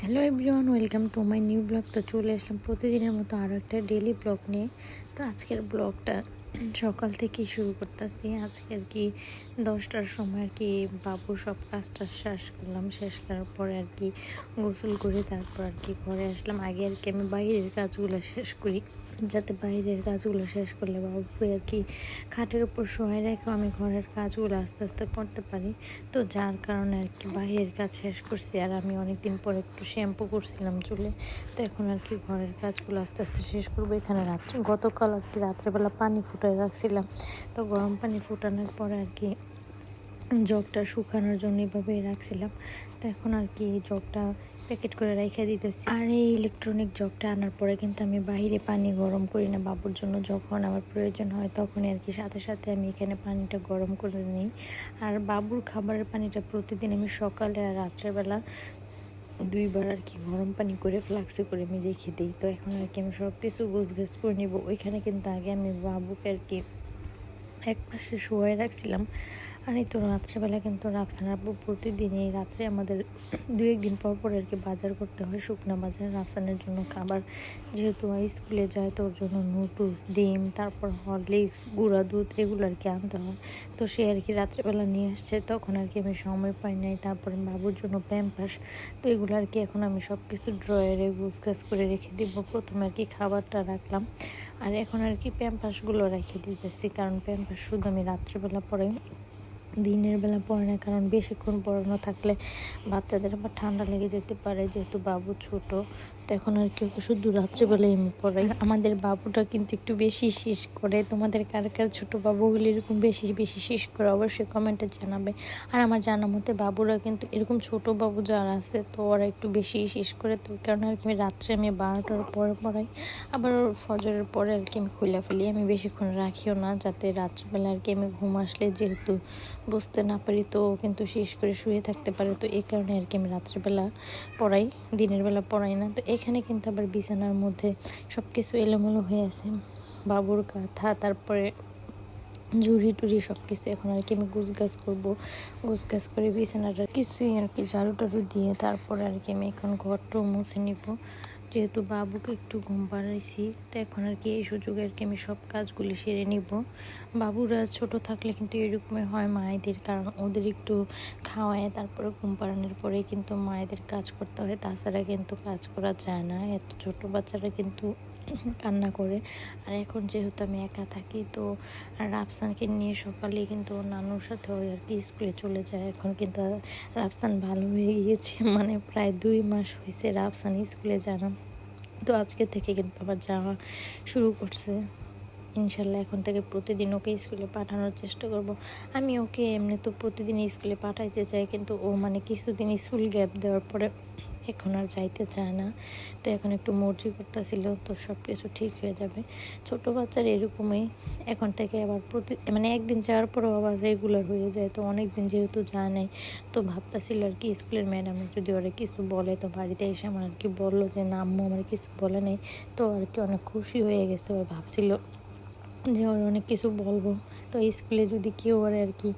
Hello everyone, welcome to my new blog. তো চলে আসলাম প্রতিদিনের মতো আরও একটা ডেলি ব্লগ নিয়ে। তো আজকের ব্লগটা সকাল থেকেই শুরু করতেছি। আজকে আর কি 10টার সময় আর কি বাবুর সব কাজটা শেষ করলাম। শেষ করার পরে আর কি গোসল করে তারপর আর কি ঘরে আসলাম। আগে আর কি আমি বাইরের কাজগুলো শেষ করি, যাতে বাইরের কাজগুলো শেষ করলে বাবুকে আর কি খাটের উপর শোয়াই রেখেও আমি ঘরের কাজগুলো আস্তে আস্তে করতে পারি। তো যার কারণে আর কি বাইরের কাজ শেষ করছি। আর আমি অনেকদিন পর একটু শ্যাম্পু করছিলাম চুলে, তো এখন আর কি ঘরের কাজগুলো আস্তে আস্তে শেষ করবো। এখানে গতকাল আর কি রাত্রেবেলা পানি ফুটাই রাখছিলাম, তো গরম পানি ফুটানোর পরে আর কি জগটা শুকানোর জন্য এভাবেই রাখছিলাম। তো এখন আর কি জগটা প্যাকেট করে রেখে দিতেছি। আর এই ইলেকট্রনিক জগটা আনার পরে কিন্তু আমি বাইরে পানি গরম করি না বাবুর জন্য। যখন আমার প্রয়োজন হয় তখনই আর কি সাথে সাথে আমি এখানে পানিটা গরম করে নিই। আর বাবুর খাবারের পানিটা প্রতিদিন আমি সকালে আর রাত্রেবেলা দুইবার আর কি গরম পানি করে ফ্লাক্সে করে আমি রেখে দিই। তো এখন আর কি আমি সব কিছু গোছগাছ করে নিব। ওইখানে কিন্তু আগে আমি বাবুকে আর কি এক পাশে শোয়াই রাখছিলাম। আর এই তো রাত্রেবেলা কিন্তু রাফসান আপু প্রতিদিনই রাত্রে আমাদের দু একদিন পর পর আর কি বাজার করতে হয়, শুকনা বাজার রাফসানের জন্য খাবার। যেহেতু স্কুলে যায় তো ওর জন্য নুডলস, ডিম, তারপর হরলিক্স, গুঁড়া দুধ এগুলো আর কি আনতে হয়। তো সে আর কি রাত্রেবেলা নিয়ে আসছে, তখন আর কি আমি সময় পাই নাই। তারপরে বাবুর জন্য প্যাম্পাস, তো এগুলো আর কি এখন আমি সব কিছু ড্রয়ারে গুছগাছ করে রেখে দিব। প্রথমে আর কি খাবারটা রাখলাম, আর এখন আর কি প্যাম্পাসগুলো রেখে দিতেছি, কারণ প্যাম্পাস শুধু আমি রাত্রেবেলা পরে, দিনের বেলা পড়ে না। কারণ বেশিক্ষণ পড়ানো থাকলে বাচ্চাদের আবার ঠান্ডা লেগে যেতে পারে, যেহেতু বাবু ছোট। তো এখন আর কি ওকে শুধু রাত্রেবেলায় আমি পড়াই। আমাদের বাবুটা কিন্তু একটু বেশি শীষ করে। তোমাদের কার কার ছোটো বাবুগুলি এরকম বেশি বেশি শীষ করে অবশ্যই কমেন্টে জানাবে। আর আমার জানা মতে বাবুরা কিন্তু এরকম ছোট বাবু যারা আছে তো ওরা একটু বেশি শীষ করে। তো কারণে আর কি আমি রাত্রে আমি 12টার পরে পড়াই, আবার ফজরের পরে আর কি আমি খুলে ফেলি। আমি বেশিক্ষণ রাখিও না, যাতে রাত্রিবেলা আর কি আমি ঘুম আসলে যেহেতু বুঝতে না পারি তো কিন্তু শেষ করে শুয়ে থাকতে পারে। তো এই কারণে আর কি আমি রাত্রিবেলা পড়াই, দিনের বেলা পড়াই না। তো এখানে কিন্তু আবার বিছানার মধ্যে সব কিছু এলোমেলো হয়ে আছে, বাবুর কাঁথা, তারপরে ঝুড়ি টুড়ি সব কিছু এখন আর কি আমি গুছগাছ করবো। গুছগাছ করে বিছানাটা কিছুই আর কি ঝাড়ু টাড়ু দিয়ে তারপরে আর কি আমি এখন ঘরটাও মুছে নিব। যেহেতু বাবুকে একটু ঘুম পাড়াইছি, তো এখন আর কি এই সুযোগে আর কি আমি সব কাজগুলি সেরে নিব। বাবুরা ছোট থাকলে কিন্তু এরকমই হয় মায়েদের, কারণ ওদের একটু খাওয়ায় তারপরে ঘুম পাড়ানোর পরে কিন্তু মায়েদের কাজ করতে হয়, তাছাড়া কিন্তু কাজ করা যায় না। এত ছোট বাচ্চারা কিন্তু কান্না করে। আর এখন যেহেতু আমি একা থাকি তো রাফসানকে নিয়ে সকালেই কিন্তু ওর নানুর সাথে ওই আর কি স্কুলে চলে যায়। এখন কিন্তু রাফসান ভালো হয়ে গিয়েছে, মানে প্রায় 2 মাস হয়েছে রাফসান স্কুলে জানা। তো আজকে থেকে কিন্তু আবার যাওয়া শুরু করছে। ইনশাল্লাহ এখন থেকে প্রতিদিন ওকে স্কুলে পাঠানোর চেষ্টা করব। আমি ওকে এমনি তো প্রতিদিন স্কুলে পাঠাইতে চাই, কিন্তু ও মানে কিছুদিন স্কুল গ্যাপ দেওয়ার পরে এখন আর যাইতে চায় না। তো এখন একটু মর্জি করতেছিল, তো সব কিছু ঠিক হয়ে যাবে। ছোট বাচ্চার এরকমই, এখন থেকে আবার মানে একদিন যাওয়ার পরেও আবার রেগুলার হয়ে যায়। তো অনেক দিন যেহেতু যায় নাই, তো ভাবতেছিল আর কি স্কুলের ম্যাডাম যদি ওরা কিছু বলে, তো বাড়িতে এসে আমার আর কি বললো যে না আম্মু আমার কিছু বলে নেই। তো আর কি অনেক খুশি হয়ে গেছে, ও ভাবছিল যে ওর অনেক কিছু বলবো। তো স্কুলে যদি কেউ ওর আর কি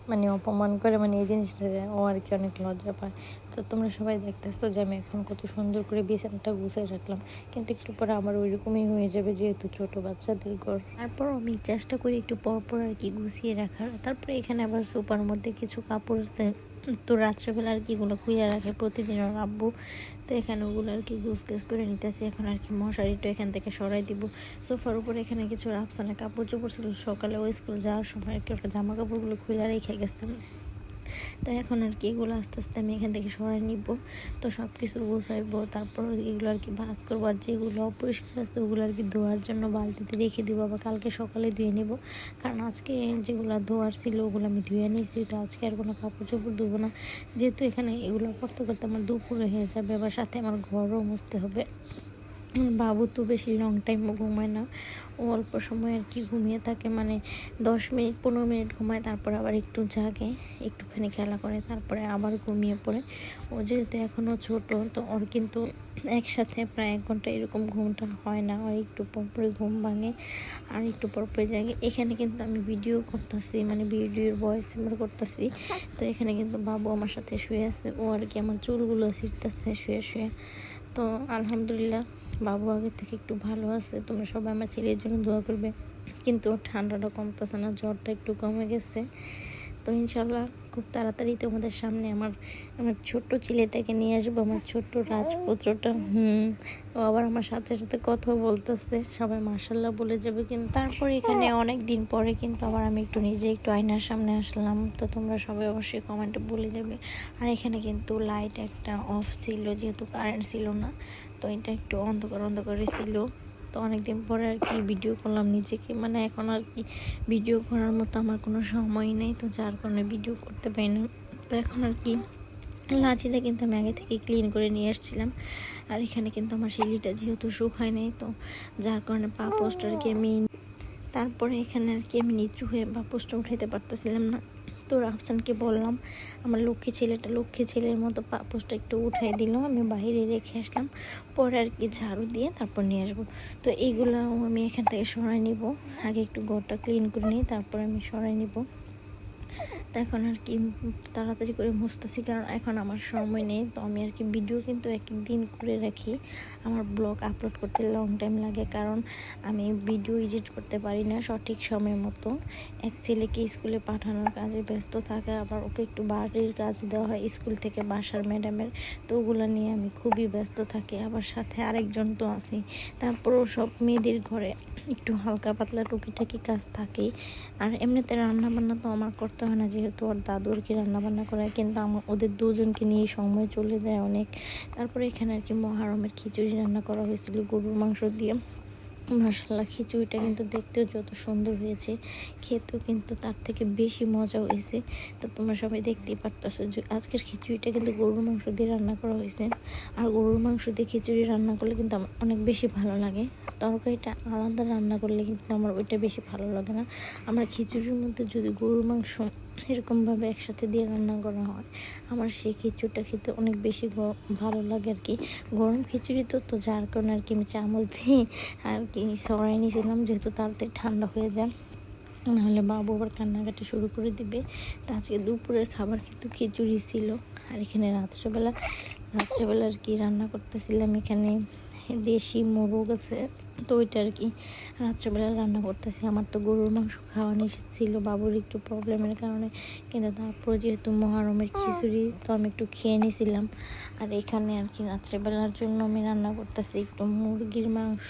মানে অপমান করে, মানে এই জিনিসটা ও আর কি অনেক লজ্জা পায়। তো তোমরা সবাই দেখতেছো যে আমি এখন কত সুন্দর করে বিছানাটা গুছিয়ে রাখলাম, কিন্তু একটু পরে আমার ওইরকমই হয়ে যাবে যেহেতু ছোট বাচ্চাদের ঘর। তারপর আমি চেষ্টা করি একটু পরপর আর কি গুছিয়ে রাখার। তারপরে এখানে আবার সোফার মধ্যে কিছু কাপড় আছে, তো রাত্রেবেলা আর কি এগুলো খুলে রাখে প্রতিদিন ওর আব্বু। তো এখানে ওগুলো আর কি গুছগাছ করে নিতেছি। এখন আর কি মশারিটা এখান থেকে সরাই দিব। সোফার উপরে এখানে কিছু রাফসানের কাপড় চোপড় ছিল, সকালে ওই স্কুল যাওয়ার সময় আর কি ওটা জামা কাপড়গুলো খুলে রেখে গেছে। তো এখন আর কি এগুলো আস্তে আস্তে আমি এখান থেকে সরাই নিব। তো সব কিছু গুছাইবো, তারপর এগুলো আর কি ভাঁজ করবো। আর যেগুলো অপরিষ্কার আছে ওগুলো আর কি ধোয়ার জন্য বালতিতে রেখে দিব, আবার কালকে সকালে ধুয়ে নেব। কারণ আজকে যেগুলো ধোয়ার ছিল ওগুলো আমি ধুয়ে নিয়েছি, তো আজকে আর কোনো কাপড় চোপড় ধুবো না। যেহেতু এখানে এগুলো করতে করতে আমার দুপুরে হয়ে যাবে, আবার সাথে আমার ঘরও মুছতে হবে। বাবু তো বেশি লং টাইমও ঘুমায় না, ও অল্প সময় আর কি ঘুমিয়ে থাকে, মানে 10 মিনিট 15 মিনিট ঘুমায়, তারপরে আবার একটু জাগে, একটুখানি খেলা করে, তারপরে আবার ঘুমিয়ে পড়ে। ও যেহেতু এখনও ছোট, তো ওর কিন্তু একসাথে প্রায় 1 ঘন্টা এরকম ঘুমটা হয় না, ওর একটু পরপরে ঘুম ভাঙে আর একটু পরপরে জাগে। এখানে কিন্তু আমি ভিডিও করতেছি, মানে ভিডিওর ভয়েস ওভার করতেছি। তো এখানে কিন্তু বাবু আমার সাথে শুয়ে আছে, ও আর কি আমার চুলগুলো ছিঁড়তেছে শুয়ে শুয়ে। তো আলহামদুলিল্লাহ বাবু আগের থেকে একটু ভালো আছে। তোমরা সবাই আমার ছেলের জন্য দোয়া করবে। কিন্তু ওর ঠান্ডাটা কমতেছে না, জ্বরটা একটু কমে গেছে। তো ইনশাল্লাহ খুব তাড়াতাড়ি তোমাদের সামনে আমার আমার ছোট্ট ছেলেটাকে নিয়ে আসবো, আমার ছোট্ট রাজপুত্রটা। ও আবার আমার সাথে সাথে কথা বলতেছে, সবাই মার্শাল্লাহ বলে যাবে। কিন্তু তারপরে এখানে অনেক দিন পরে কিন্তু আবার আমি একটু নিজে একটু আয়নার সামনে আসলাম। তো তোমরা সবাই অবশ্যই কমেন্টে বলে যাবে। আর এখানে কিন্তু লাইট একটা অফ ছিল, যেহেতু কারেন্ট ছিল না, তো এটা একটু অন্ধকার অন্ধকারই ছিল। তো অনেকদিন পরে আর কি ভিডিও করলাম নিজেকে, মানে এখন আর কি ভিডিও করার মতো আমার কোনো সময় নেই, তো যার কারণে ভিডিও করতে পারি না। তো এখন আর কি লাঠিটা কিন্তু আমি আগে থেকে ক্লিন করে নিয়ে আসছিলাম। আর এখানে কিন্তু আমার শিলিটা যেহেতু শুকায় নেই, তো যার কারণে পা পোস্টারকে আমি তারপরে এখানে আর কি আমি নিচু হয়ে বা পোস্টটা উঠাইতে পারতেছিলাম না। তো রাফসানকে বললাম, আমার লক্ষ্মী ছেলের মতো পাপোসটা একটু উঠাই দিল, আমি বাইরে রেখে আসলাম। পরে আর কি ঝাড়ু দিয়ে তারপর নিয়ে আসবো। তো এইগুলো আমি এখান থেকে সরাই নিব, আগে একটু ঘরটা ক্লিন করে নিই, তারপর আমি সরাই নিব। তো এখন আর কি তাড়াতাড়ি করে মুছতেছি, কারণ এখন আমার সময় নেই। তো আমি আর কি ভিডিও কিন্তু একদিন করে রাখি, আমার ব্লগ আপলোড করতে লং টাইম লাগে, কারণ আমি ভিডিও এডিট করতে পারি না সঠিক সময় মতো। এক ছেলেকে স্কুলে পাঠানোর কাজে ব্যস্ত থাকে, আবার ওকে একটু বাড়ির কাজ দেওয়া হয় স্কুল থেকে বাসার ম্যাডামের, তো ওগুলো নিয়ে আমি খুবই ব্যস্ত থাকি। আবার সাথে আরেকজন তো আছি, তারপরও সব মেয়েদের ঘরে একটু হালকা পাতলা টুকিটাকি কাজ থাকেই। আর এমনিতে রান্না বান্না তো আমার করতে হয় না, যেহেতু ওর দাদু আর কি রান্নাবান্না করায়, কিন্তু আমার ওদের দুজনকে নিয়ে সময় চলে যায় অনেক। তারপরে এখানে আর কি মহারমের খিচুড়ি রান্না করা হয়েছিল গরুর মাংস দিয়ে। মাশাআল্লাহ খিচুড়িটা কিন্তু দেখতেও যত সুন্দর হয়েছে, খেতেও কিন্তু তার থেকে বেশি মজা হয়েছে। তো তোমরা সবাই দেখতেই পারতেছো যে আজকের খিচুড়িটা কিন্তু গরুর মাংস দিয়ে রান্না করা হয়েছে। আর গরুর মাংস দিয়ে খিচুড়ি রান্না করলে কিন্তু আমার অনেক বেশি ভালো লাগে। তরকারিটা আলাদা রান্না করলে কিন্তু আমার ওইটা বেশি ভালো লাগে না। আমার খিচুড়ির মধ্যে যদি গরুর মাংস এরকমভাবে একসাথে দিয়ে রান্না করা হয়, আমার সেই খিচুড়িটা খেতে অনেক বেশি ভালো লাগে আর কি। গরম খিচুড়ি তো যার কারণে আর কি আমি চামচ দিয়ে আর কি সরাই নিয়েছিলাম, যেহেতু তাড়াতাড়ি ঠান্ডা হয়ে যায়, নাহলে বাবু আবার কান্নাকাটি শুরু করে দিবে। তো আজকে দুপুরের খাবার কিন্তু খিচুড়ি ছিল। আর এখানে রাত্রেবেলা আর কি রান্না করতেছিলাম, এখানে দেশি মোরগ আছে, তো ওইটা আর কি রাত্রেবেলা রান্না করতেছি। আমার তো গরুর মাংস খাওয়া নিষেধ ছিল বাবুর একটু প্রবলেমের কারণে, কিন্তু তারপর যেহেতু মহারমের খিচুড়ি, তো আমি একটু খেয়ে নিয়েছিলাম। আর এখানে আর কি রাত্রেবেলার জন্য আমি রান্না করতেছি একটু মুরগির মাংস।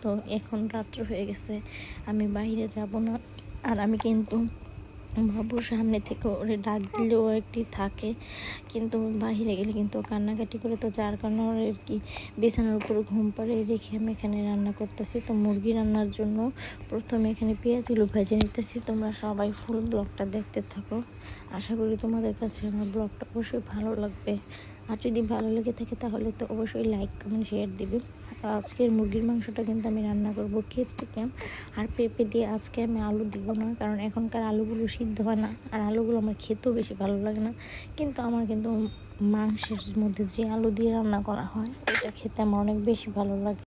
তো এখন রাত্র হয়ে গেছে, আমি বাইরে যাব না। আর আমি কিন্তু বাবুর সামনে থেকে ওরে ডাক দিলেও একটি থাকে, কিন্তু বাইরে গেলে কিন্তু কান্নাকাটি করে, তো যার কারণে ওর আর কি বিছানার উপর ঘুম পাড়ে রেখে আমি এখানে রান্না করতেছি। তো মুরগি রান্নার জন্য প্রথমে এখানে পেঁয়াজগুলো ভেজে নিতেছি। তোমরা সবাই ফুল ব্লগটা দেখতে থাকো, আশা করি তোমাদের কাছে আমার ব্লগটা অবশ্যই ভালো লাগবে। আর যদি ভালো লেগে থাকে তাহলে তো অবশ্যই লাইক কমেন্ট শেয়ার দিবে। আর আজকের মুরগির মাংসটা কিন্তু আমি রান্না করব ক্যাপসিকাম আর পেঁপে দিয়ে। আজকে আমি আলু দিব না, কারণ এখনকার আলুগুলো সিদ্ধ হয় না, আর আলুগুলো আমার খেতেও বেশি ভালো লাগে না। কিন্তু আমার কিন্তু মাংসের মধ্যে যে আলু দিয়ে রান্না করা হয় ওটা খেতে আমার অনেক বেশি ভালো লাগে।